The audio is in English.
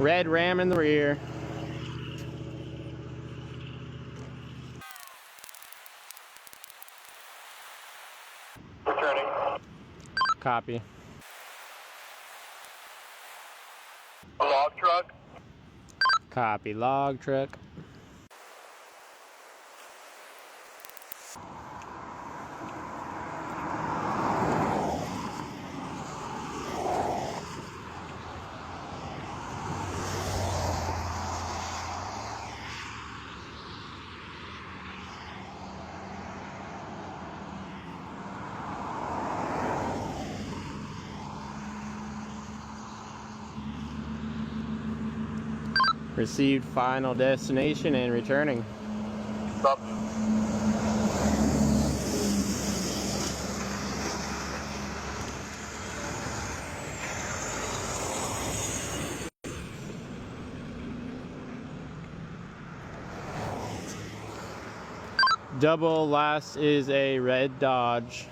Red Ram in the rear. Returning. Copy. A log truck. Copy. Log truck. Received final destination and returning. Stop. Double last is a red Dodge.